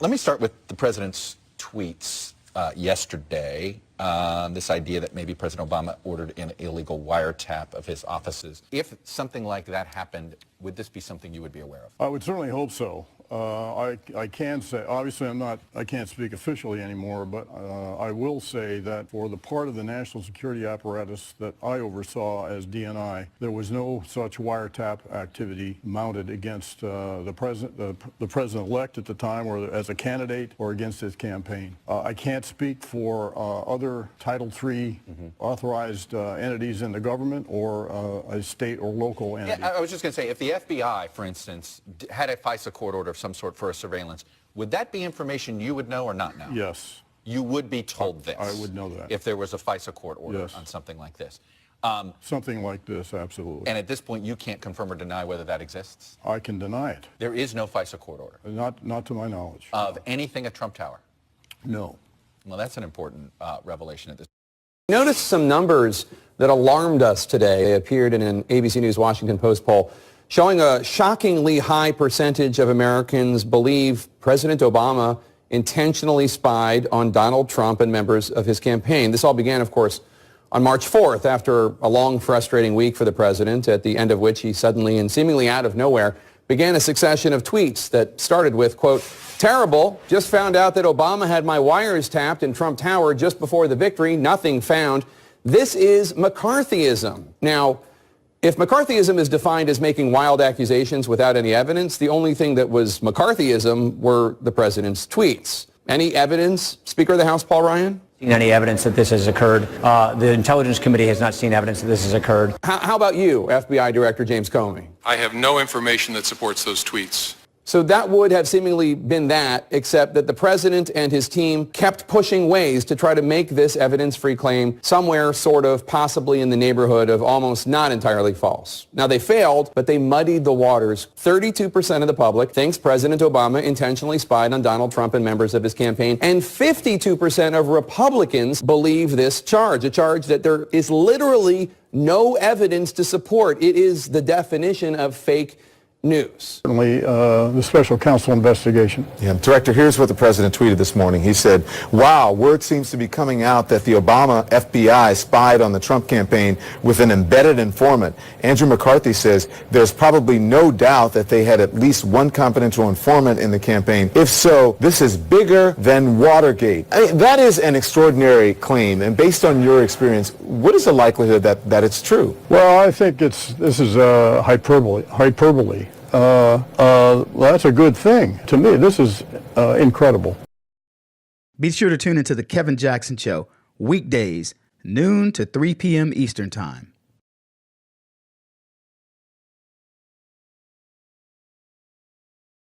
Let me start with the president's tweets yesterday. This idea that maybe President Obama ordered an illegal wiretap of his offices. If something like that happened, would this be something you would be aware of? I would certainly hope so. I can say, obviously I can't speak officially anymore, but I will say that for the part of the national security apparatus that I oversaw as DNI, there was no such wiretap activity mounted against the president-elect at the time, or as a candidate, or against his campaign. I can't speak for other Title III authorized entities in the government or a state or local entity. Yeah, I was just going to say, if the FBI, for instance, had a FISA court order of some sort for a surveillance, would that be information you would know or not know? Yes. You would be told this? I would know that. If there was a FISA court order Yes. on something like this? Something like this, absolutely. And at this point, you can't confirm or deny whether that exists? I can deny it. There is no FISA court order? Not to my knowledge. Of anything at Trump Tower? No. Well, that's an important revelation at this point. Noticed some numbers that alarmed us today. They appeared in an ABC News Washington Post poll showing a shockingly high percentage of Americans believe President Obama intentionally spied on Donald Trump and members of his campaign. This all began, of course, on March 4th, after a long, frustrating week for the president, at the end of which he suddenly and seemingly out of nowhere began a succession of tweets that started with, quote, "Terrible, just found out that Obama had my wires tapped in Trump Tower just before the victory, nothing found. This is McCarthyism." Now, if McCarthyism is defined as making wild accusations without any evidence, the only thing that was McCarthyism were the president's tweets. Any evidence, Speaker of the House Paul Ryan? Seen any evidence that this has occurred? The Intelligence Committee has not seen evidence that this has occurred. How about you, FBI Director James Comey? I have no information that supports those tweets. So that would have seemingly been that, except that the president and his team kept pushing ways to try to make this evidence-free claim somewhere sort of possibly in the neighborhood of almost not entirely false. Now, they failed, but they muddied the waters. 32% of the public thinks President Obama intentionally spied on Donald Trump and members of his campaign, and 52% of Republicans believe this charge, a charge that there is literally no evidence to support. It is the definition of fake news. Certainly the special counsel investigation. Yeah, Director, here's what the president tweeted this morning. He said, wow, word seems to be coming out that the Obama FBI spied on the Trump campaign with an embedded informant. Andrew McCarthy says there's probably no doubt that they had at least one confidential informant in the campaign. If so, this is bigger than Watergate. I mean, that is an extraordinary claim, and based on your experience, what is the likelihood that it's true? Well, I think this is hyperbole. Well, that's a good thing. To me, this is incredible. Be sure to tune into The Kevin Jackson Show, weekdays, noon to 3 p.m. Eastern Time.